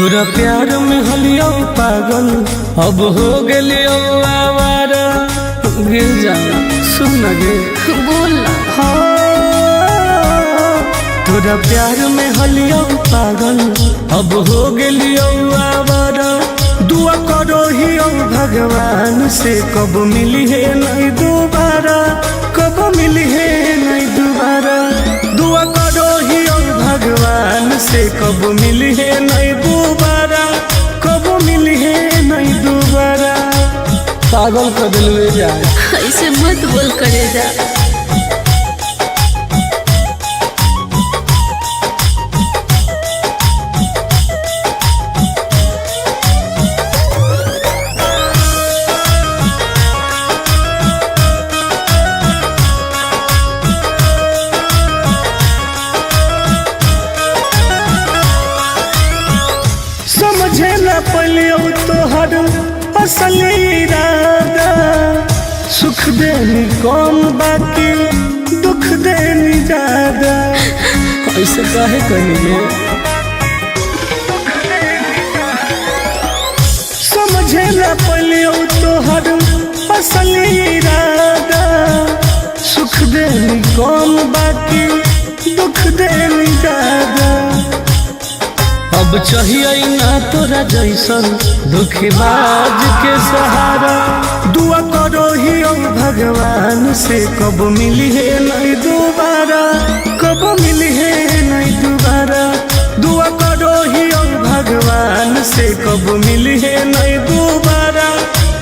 तोरा प्यार में हलियो पागल अब हो गलियो आवारा। गिर जा सुन गे बोल तोरा प्यार में हलियो पागल अब हो गलियो आवारा। दुआ करो ही भगवान से कब मिली है नहीं दोबारा, कब मिली है नहीं दोबारा। दुआ करो ही भगवान से कब मिली है नहीं दोबारा, कब मिली है नहीं दोबारा। पागल कर दिल जा ऐसे मत बोल करे जा। समझे न पलियो तोहर असल इरादा। सुख देनी कम बाकी दुख देनी ज्यादा। ऐसे काहे करिए समझे न पलियो तोहर असल इरादा। सुख देनी कम बाकी दुख देनी ज्यादा। अब चाहिए ना तोरा जैसन धोखेबाज के सहारा। दुआ करो ही भगवान से कब मिली है नहीं दोबारा, कब मिली है नहीं दोबारा। दुआ करो ही भगवान से कब मिली है नहीं दोबारा,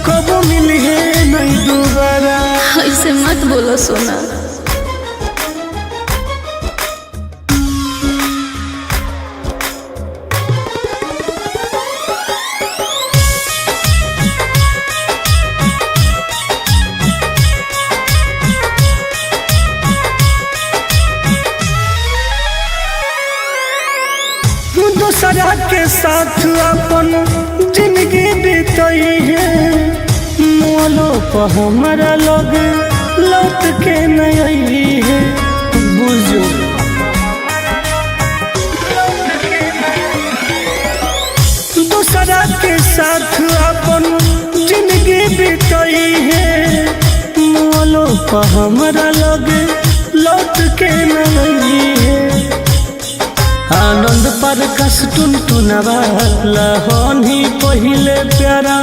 कब मिली है नहीं दोबारा। ऐसे मत बोलो सोना। दूसरा के साथ अपन जिंदगी बीतई है। मोलो पर हमारा लोग लौट के नहीं है। बुझो दूसरा के साथ अपन जिंदगी बीतई है। मोलो पर हमारा लोग लौट के नहीं है। आनंद पर कस टुनटुनवा लहनी पहिले प्यारा।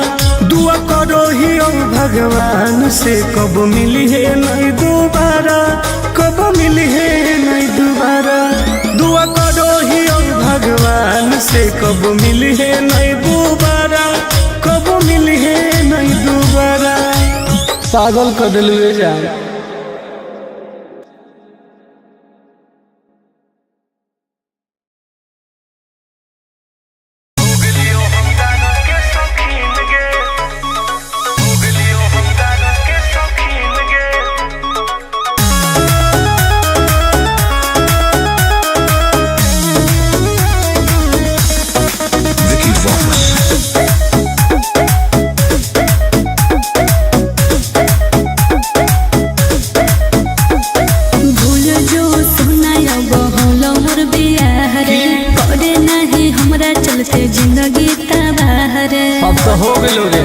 दुआ करो ही भगवान से कब मिली है नहीं दोबारा, कब मिली है नहीं दोबारा। दुआ करो ही भगवान से कब मिली है नहीं दोबारा, कब मिली है नहीं दोबारा। पागल कर दिल जा। जिंदगी तबाह रे अब तो हो गलो रे।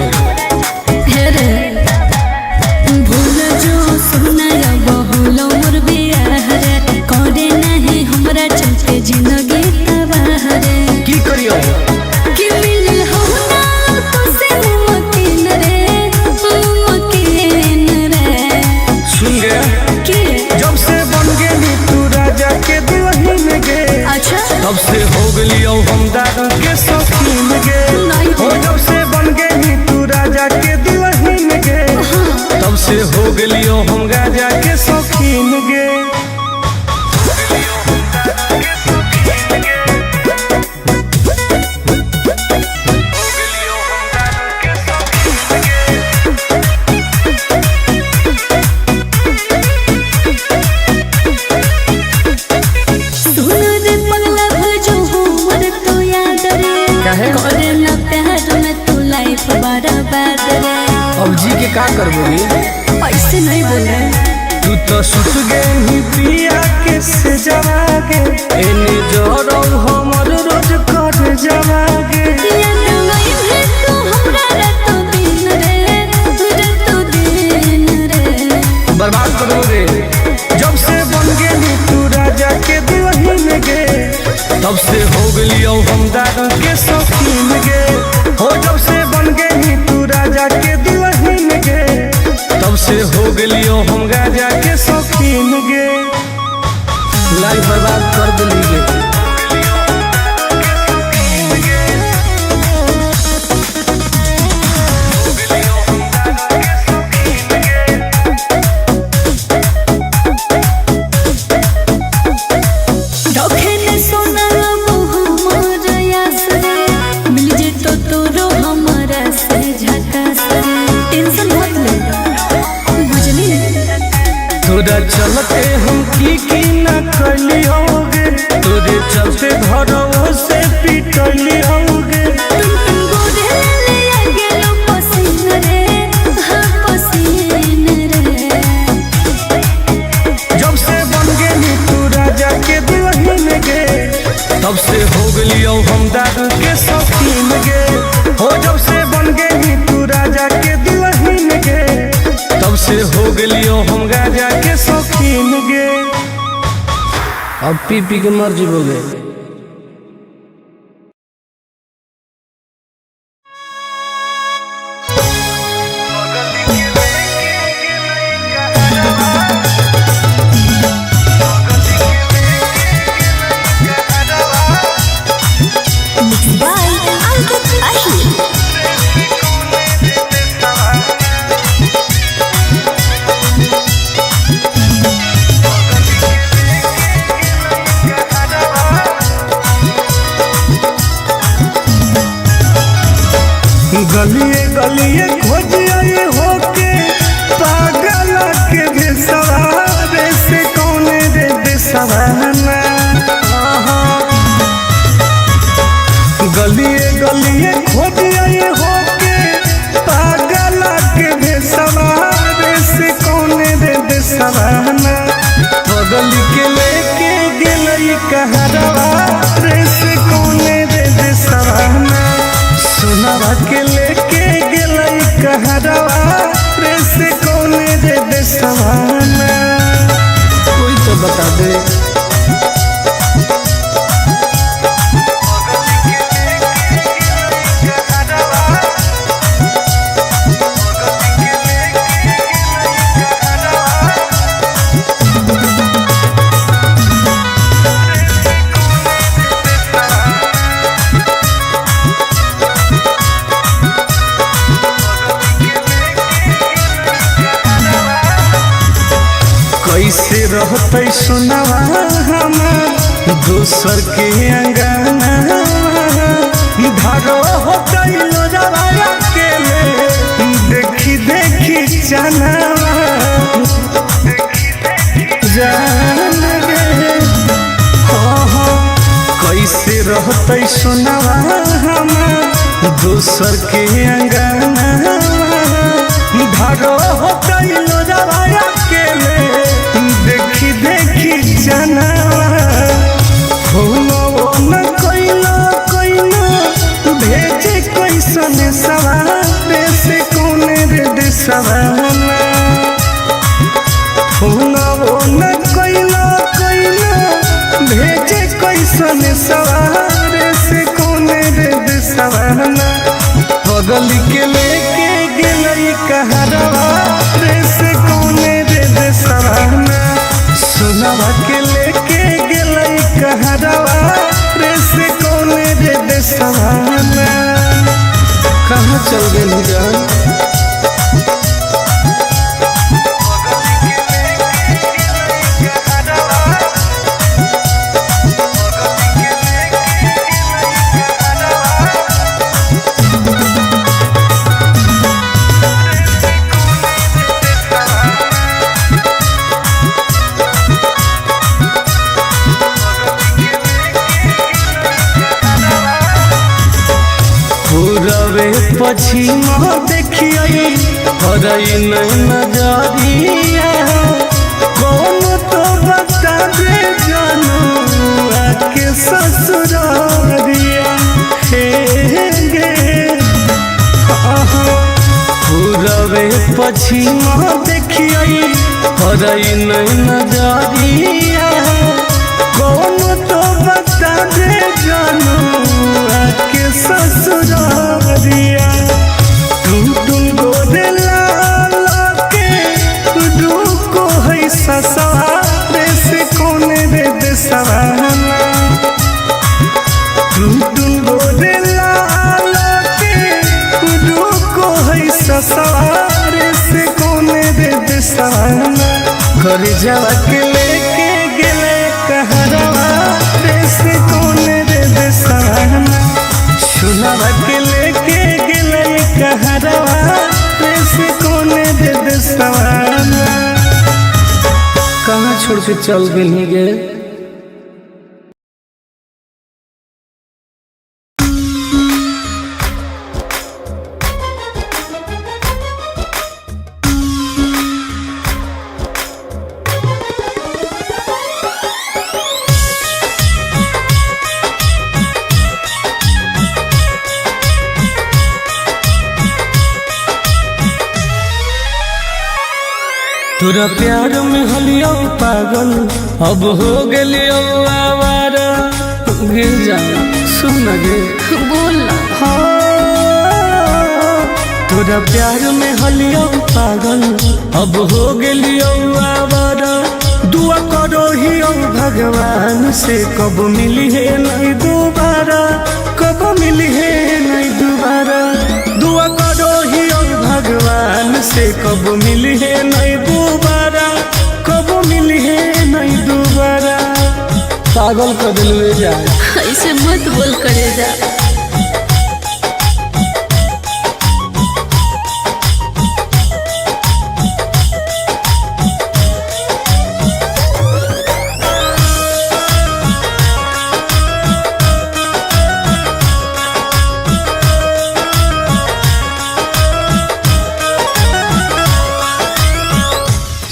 रे भूल जो सुनाया बहुल मोर बियाह रे। करे नहीं हमरा चलते जिंदगी तबाह रे। की करियो कि मिल हो ना तो से मुमकिन रे, मुमकिन रे। सुन गे कि जब से बन गेली तू राजा के दुल्हन गे। अच्छा तब से हो गलियो हम दादा के शौकीन गे। हो जब से बन गेली तू राजा के दुल्हन गे। तब से हो गलियो हम राजा के शौकीन गे। करे ना प्यार में तू लाइफ बर्बाद रे। अब जी के का करबो रे? ऐसे नहीं बोले तू तो सुत गई पिया के से जवागे। एने जोरो हमर रोज कर जवागे। तब से हो गलियो हम दारू के शौकीन गे। हो जब से बन गई तू राजा के दुल्हन गे, तब से हो गलियो हम गाजा के शौकीन गे। लाइफ बर्बाद कर दिली गे। तोरा चलते हम की न करली होगे, तोरे चलते घरों से पिटली होगे। जब से बन गई तू राजा के दुल्हन गे, तब से हो गलियो हम दारू के शौकीन गे। हो जब से बन गई तू राजा के दुल्हन गे, तब से हो गलियो हम गाजा के शौकीन गे। अब पी पी के मर जीवोगे। गलिए गलिए खोजिए होके पागल के बेसवारे से कौने रे बेसवाना। गलिए गलिए खोजिए होके पागल के बेसवारे से कौने रे बेसवाना। बगल के लेके गेलई कहरवा रे से कौने रे बेसवाना। सुनावा के लेके गेलई कहरवा रे से कौने रे बेसवाना। कोई तो बता दे। कैसे रहते सुनावा हमार दूसर के अंगना। धारो हो गइलो जवाया के देखी देखी चनावा जान गे। कैसे रहते सुनावा हमार दूसर के अंगना। धारो हो गइलो जवाया के देखी देखी जनावा। हो न कोइलो कोइलो भेजे कैसन सवारे से कौने रे देसवाना। हो न कोइलो कोइलो भेजे कैसन सवारे से कौने रे देसवाना। बगल के लेके गेलई कहरवा रे से कौने रे देसवाना। सुनावा के लेके गेलई कहरवा रे से कौने रे देसवाना। कहाँ चल गई जान। पश्चिम देखिए हरई नहीं नजरिया। कौन तो बता दे जानू आके ससुरारिया। हे गे पूरबे पश्चिम देखिए हरई नहीं नजरिया। कौन तो बता दे जानू आके ससुरारिया तुम गोरे लाला के रुको है ससुरारे से कोने रे देसवाना तुम गोरे लाला के रुको है ससुरारे से कोने रे देसवाना घर जावा के लेके गेले कहरवा देश कोने रे देसवाना सुनावा के लेके गेले कहरवा देश कोने रे देसवाना कहाँ छोड़ के चल गई गे। तोरा प्यार में हलियो पागल अब हो गलियो आवारा गिर जा सुन गे बोल तोरा प्यार में हलियो पागल अब हो गलियो आवारा दुआ करो ही भगवान से कब मिली है नहीं दोबारा कब मिली है नहीं दोबारा दुआ करो ही भगवान से कब मिली है नहीं दोबारा कब मिली है नहीं दोबारा पागल कर दिलवे जाए ऐसे मत बोल करे जा।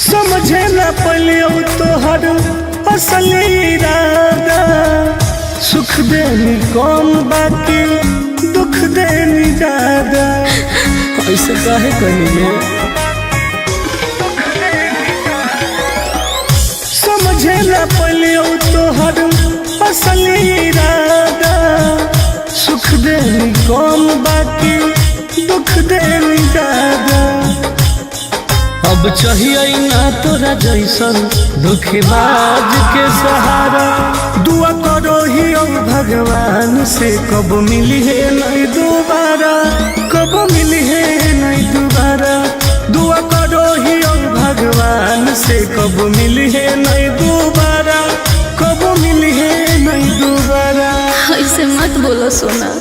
समझे न पलियो तोहर असली इरादा सुख देनी कौन बाकी दुख देनी ज्यादा ऐसे काहे कहिए समझे न पलियो तोहर असली इरादा सुख देनी कौन बाकी दुख देनी ज्यादा अब चाहिए ना तोरा जैसन दुखबाज के सहारा दुआ करो ही भगवान से कब मिली है नहीं दोबारा कब मिली है नहीं दोबारा दुआ करो ही भगवान से कब मिली है नहीं दोबारा कब मिली है नहीं दोबारा ऐसे मत बोलो सोना।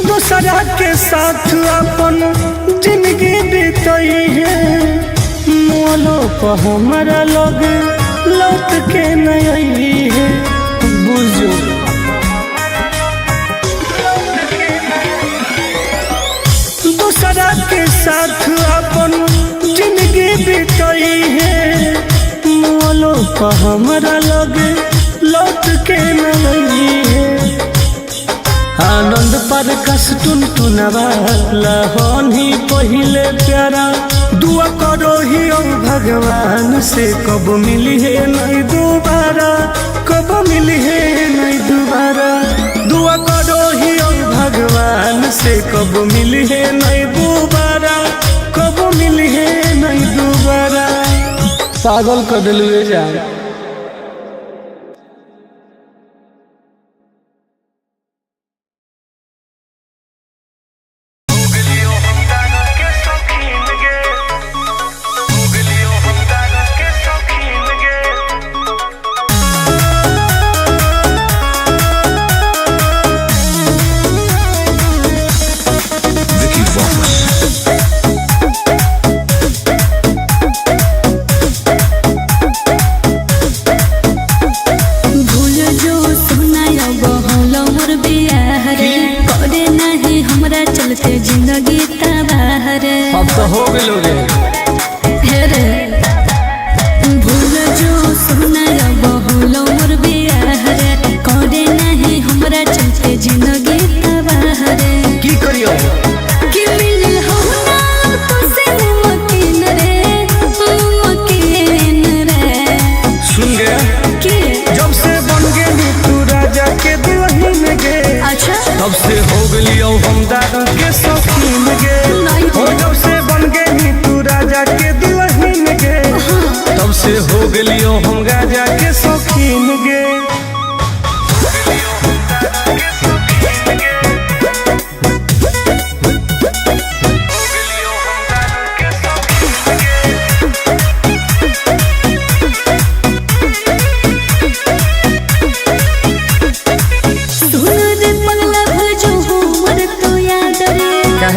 दूसरा के साथ अपन जिंदगी बीतई है मोलो पर हमारा लग लौट के नहीं है बुझो दूसरा के साथ अपन जिंदगी बीतई है मोलो पर हमारा लग लौट के नहीं है आनंद पर कस टुन टुनवा लहन ही पहिले प्यारा दुआ करो ही भगवान से कब मिली है नहीं दोबारा कब मिली है नहीं दोबारा दुआ करो ही भगवान से कब मिली है नहीं दोबारा कब मिली है नहीं दोबारा पागल कर दिलवे जाए। जिंदगी तबाह रे अब तो हो गए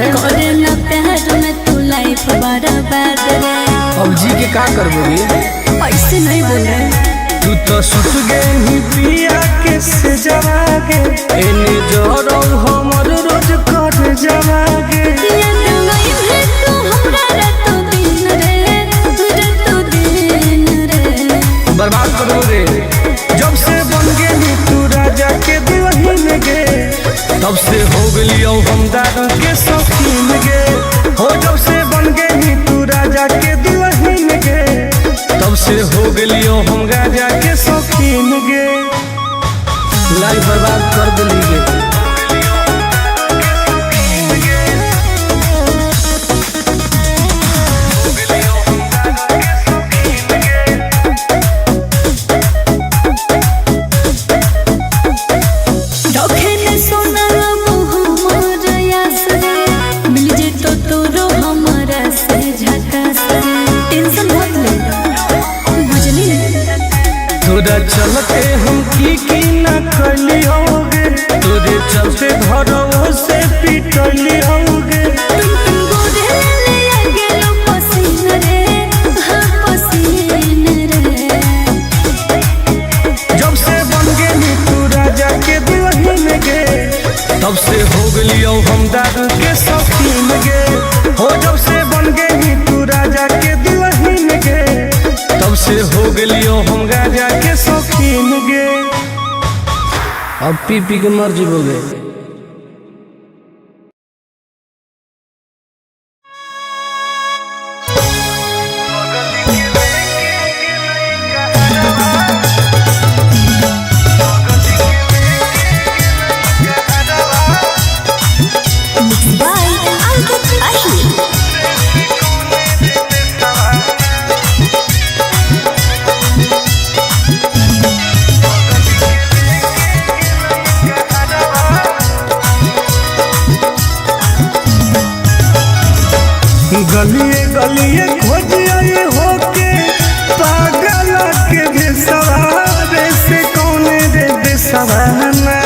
काहे करे ना प्यार में तू लाइफ बर्बाद रे। अब जी के का करबोगे ऐसे नहीं बोल रहे। तू तो सुत गई पिया के से जवागे एने जोरो हमर रोज कर जवागे याद नहीं है तू हमरा रातों दिन रे, रातों दिन रे। बर्बाद करो रे। जब से बन गेली तू राजा के दुल्हन गे तब से हो गलियो हम दारू के शौकीन गे हो। जब से बन गेली तू राजा के दुल्हन गे तब से हो गलियो हम गाजा के शौकीन गे। लाइफ बर्बाद कर दिली गे। तोरा चलते हम की ना कली होगे तोरे चलते घरों से पिटली होगे। जब से बन गेली तू राजा के दुल्हन गे तब से हो गलियो हम दारू के शौकीन गे हो। जब से बन गेली तू राजा के दुल्हन गे तब से हो गलियो हम गाजा के शौकीन गे। अब पी पी के मर जीवोगे। गलिए गलिए खोजिए होके पागल के बेसवारे से कौने रे बेसवाना।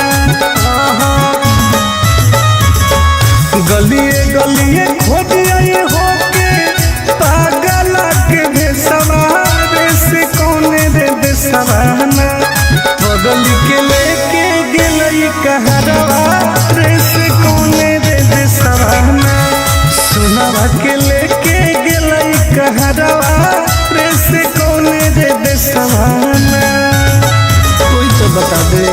गलिए गलिए खोजिए होके पागल के बेसवारे से कौने रे बेसवाना। बगल के लेके गेलई कहरवा रे से कौने रे बेसवाना। सुनावा के लेके गेलई कहरवा रे से कौने रे बेसवाना। कोई तो बता दे।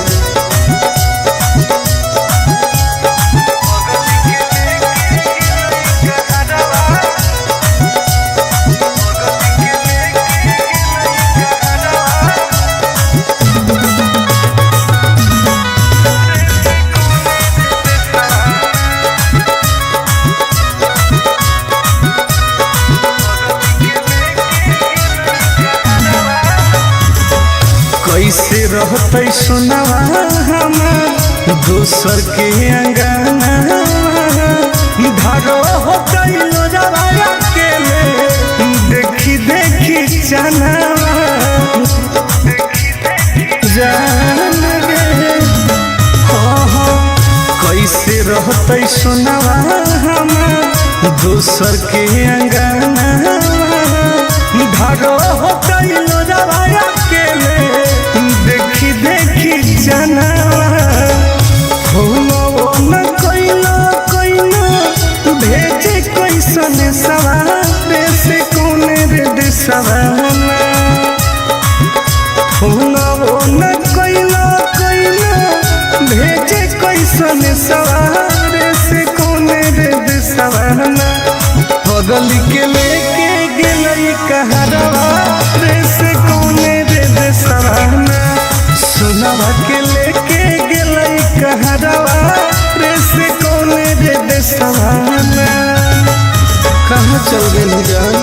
कैसे रहते सुनावा हमार दोसर के अंगना धारो होते लोजवाया के देखी देखी चनावा जान गे। कैसे रहते सुनावा हमार दोसर के अंगना धारो होते लोजवाया के देखी देखी जनावा न कोइला कोइला भेजे कैसन सवारे से कौने रे देसवाना। न कोइला कोइला भेजे कैसन सवारे से कौने रे देसवाना। बगल के लेके गेलई कहरवा रे से कौने रे देसवाना। सुनावा के लेके गेलई कहरवा रे से कौने रे देसवाना। कहाँ चल गेली जान।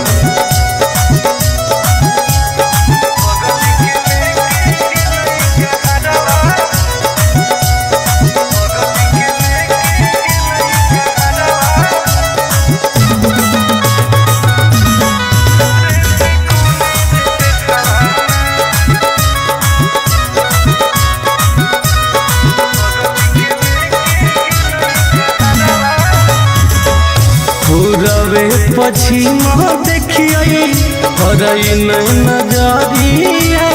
पूरबे पश्चिम देखिए हरई नजरिया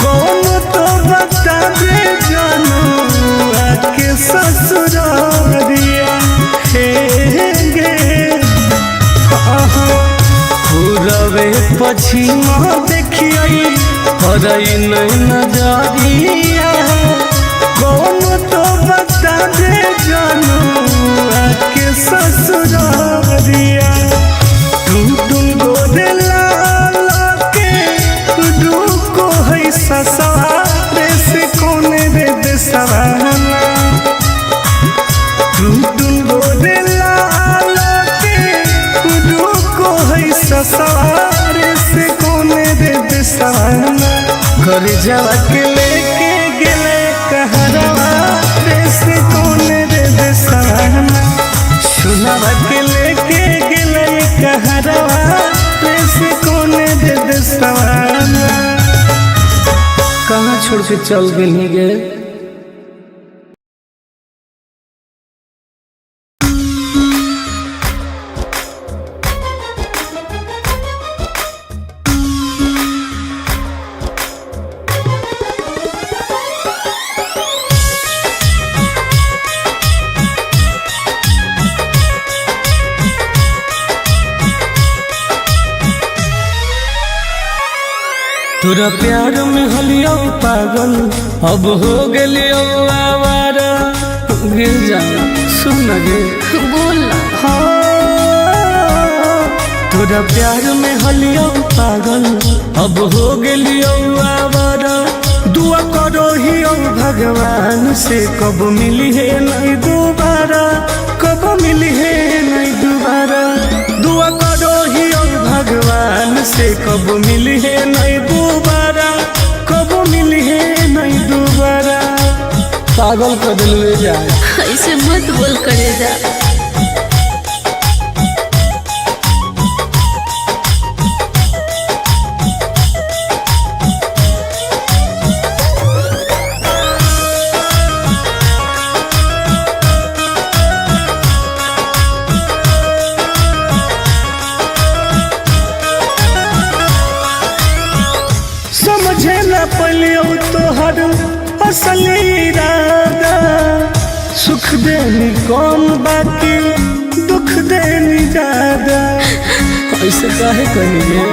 कौन तो बता दे जानू आके ससुरारिया हे गे पूरबे पश्चिम देखिए हरई नजरिया कौन तो बता दे जानू आके ससुरारिया टुन गोदे लाल के रुको है ससुरारे से कोने रे देसवाना टुन गोदे लाल के रुको है ससुरारे से कोने रे देसवाना घर जावा के लेके गेले कहरवा रे से कोने रे देसवाना सुनावा के लेके गेले कहरवा रे से कोने रे देसवाना कहाँ छोड़ के चल गेली गे तोरा प्यार में हलियो पागल अब हो गेलियो आवारा गिर जा सुन गे बोल तोरा प्यार में हलियो पागल अब हो गेलियो आवारा दुआ करो ही भगवान से कब मिली है नहीं दोबारा कब मिली है नहीं दोबारा दुआ करो ही भगवान से कब मिली है नहीं दोबारा कब मिली है नहीं दोबारा पागल कर दिलवे जाए ऐसे मत बोल करे जा समझे न पलियो तोहर असली इरादा सुख देनी कौन बाकी दुख देनी ज्यादा ऐसे काहे कहिए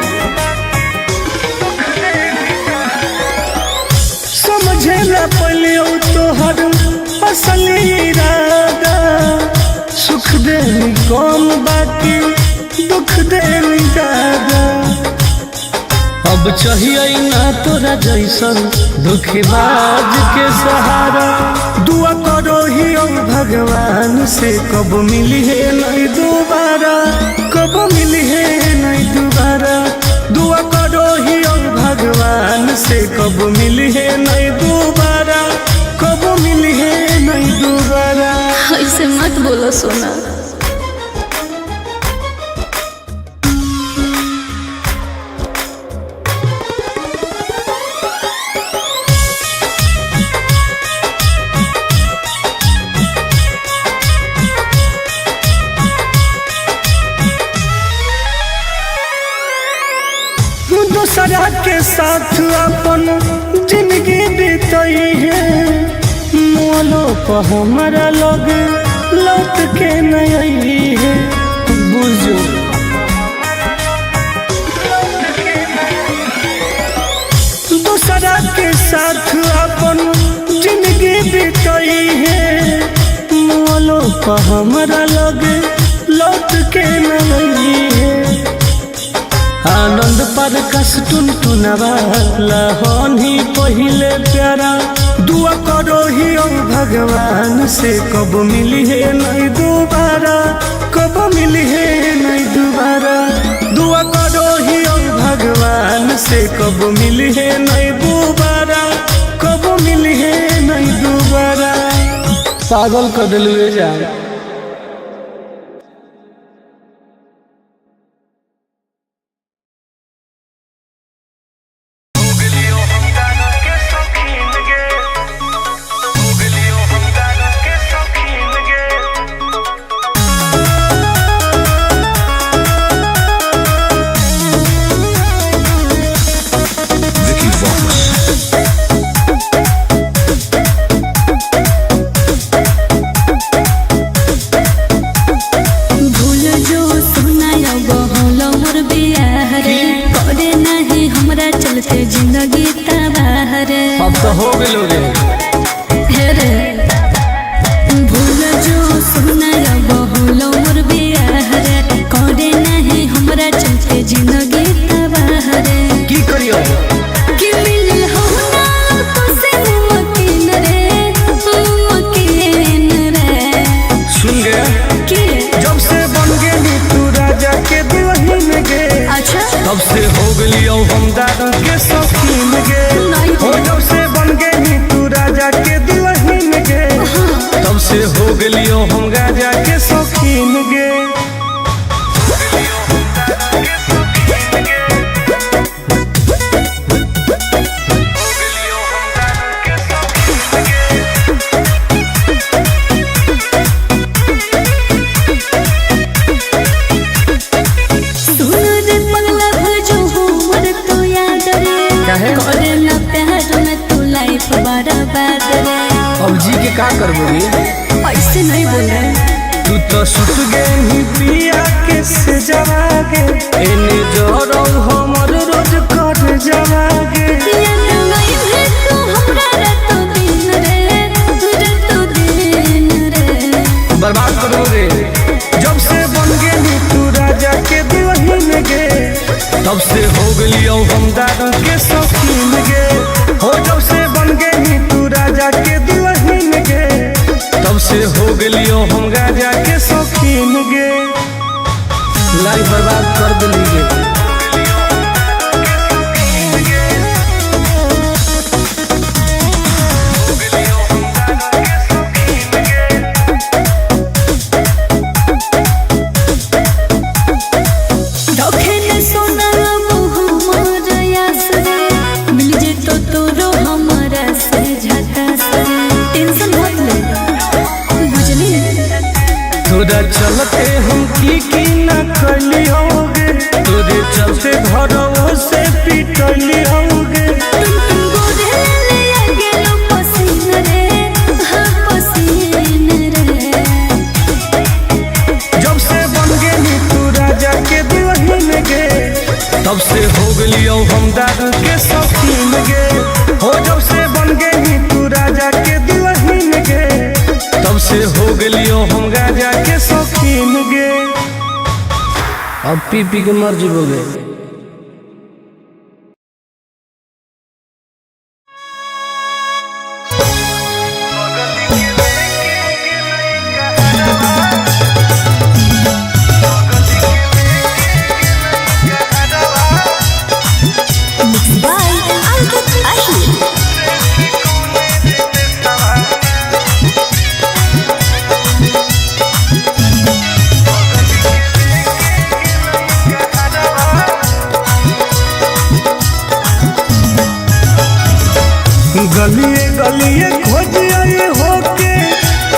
समझे न पलियो तोहर असली इरादा सुख देनी कौन बाकी दुख देनी ज्यादा अब चाहिए ना तोरा जैसन धोखेबाज के सहारा दुआ करो ही भगवान से कब मिली है नहीं दोबारा कब मिली है नहीं दोबारा दुआ करो ही भगवान से कब मिली है नहीं दोबारा कब मिली है नहीं दोबारा ऐसे मत बोलो सोना दूसरा के साथ अपन जिंदगी बीतई है मोलो पर हमारा लग लौट के नहीं है बुझो दूसरा के साथ अपन जिंदगी बीतई है मोलो पर हमारा लग लौट के नहीं है आनंद पर कस टुनटुनवाला होनी पहिले प्यारा दुआ करो ही भगवान से कब मिली है नहीं दोबारा कब मिली है नहीं दोबारा दुआ करो ही भगवान से कब मिली है नहीं दोबारा कब मिली है नहीं दोबारा पागल कर दिलवे जाए हो गेलोगे हे रे भूल जो सुनाया बहुलो मोर बियाह रे करे नहीं हमरा चलते जिंदगी तबाह रे की करियो कि मिल हो ना तो से मुमकिन रे सुन गया कि जब से बन गेली तू राजा के दुल्हन गे अच्छा तब से हो गेलियो हम दारू के शौकीन गे नहीं हो जब से बन गेली तू राजा के दुल्हन गे तब से हो गेलियो हम गाजा के शौकीन गे सुन रे पगला भजो हमर तो याद रे काहे? करे ना प्यार में तू लाइफ बर्बाद रे अब जी के का करबोगे ऐसे नहीं बोल रहे तू तो सुत गेली पिया के से जवागे एने जोरो हमर रोज कर जवागे याद नहीं है तू हमरा रातो दिन रे बर्बाद करोगे जब से बन गेली तू राजा के दुल्हन गे तब से हो गेलियो हम दारू के शौकीन गे हो जब से बन गेली तू राजा के दुल्हन गे तब से हो गेलियो हम गाजा के शौकीन गे लाइफ बर्बाद कर देली गे रखे न सोना हमर यास रे मिल जे तो तोरो हमरा से झकास रे टेंशन मत ले बुझली तोरा चलते हम की ना कली होगे तोरे चलते घरों से पिटली होगे तुम गोरे ले आगे लो पसीन रे हाँ पसीन रे जब से बन गेली तू राजा के दुल्हन गे तब से हो गेलियो हम दारू के शौकीन गे हो जब से बन गेली तू राजा के दुल्हन गे तब से हो गेलियो हम गाजा के शौकीन गे अब पी पी के मर जीवोगे बाय अंकित अहिर गलिए गलिए खोज आए होके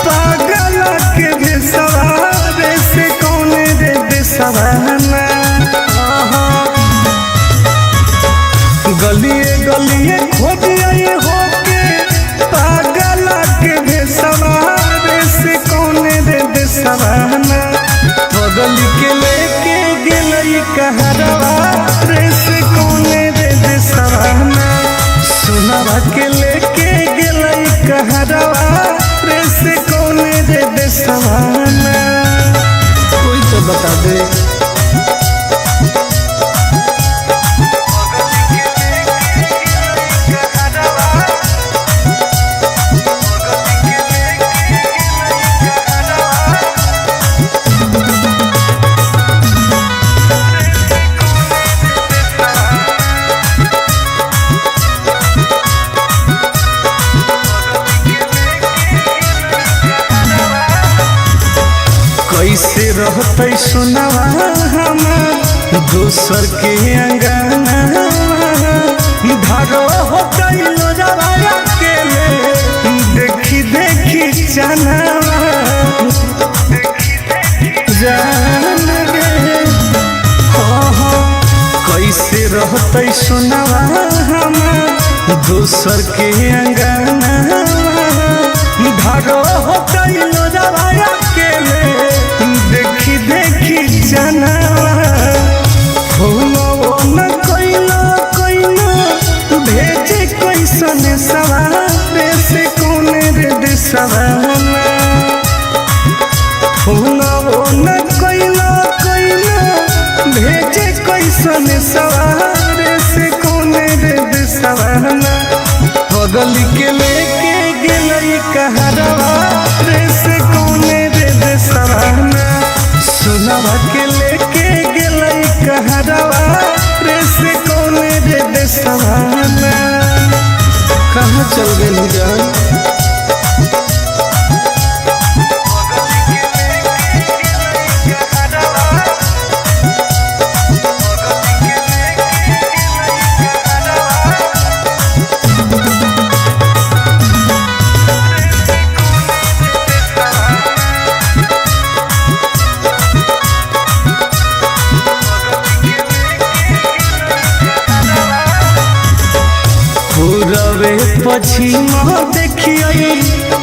पागल के बेसवारे से कौन रे बेसवाना गलिए गलिए खोज आए होके पागल के बेसवारे से कौन रे बेसवाना बगल के लेके गेलई कहरवा रे से कौन रे बेसवाना सुनवा के लेके गेलई कहरवा रे से कौन रे बेसवाना कोई तो बता दे कैसे रहते सुनवा हमार दोसर के अंगना धारो होते लोजवा के देखी देखी जानवा जान गे कैसे रहते सुनवा हमार दोसर के अंगना धारो होते लोजवा के देखी देखी जानवा न कैलो कैलो भेजे कैसन सवाल सन सवारे से कोने रे सवाना बगल के लेके गेलई कहरवा रे से कोने रे सवाना सोनावा के लेके गेलई कहरवा रे से कोने रे सवाना कहाँ चल गई जान पूरबे पश्चिम देखिए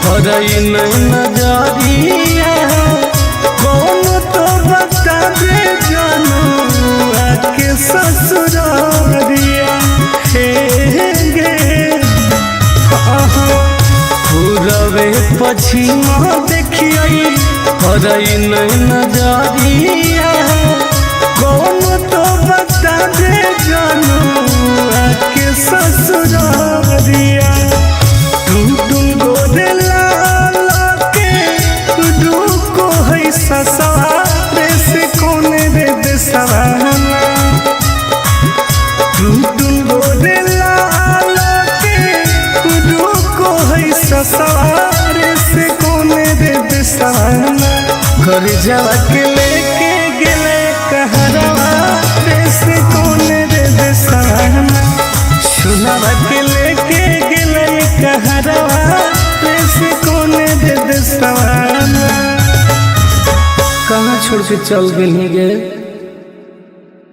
हरई नजरिया कौन तो बता दे जानू आके ससुरारिया हे गे पूरबे पश्चिम देखिए हरई नजरिया कौन तो बता दे जानू आके ससुरारिया टुन गोरे लाला के रुको है ससुरारे से कोने रे सवाना टुन गोरे लाला के रुको है ससुरारे से कोने रे सवाना घर जावा के लेके गेले कहरवा रे से कोने रे सवाना सुनावा के लेके गेले कहरवा रे से कोने रे सवाना कहाँ छोड़ के चल गई गे।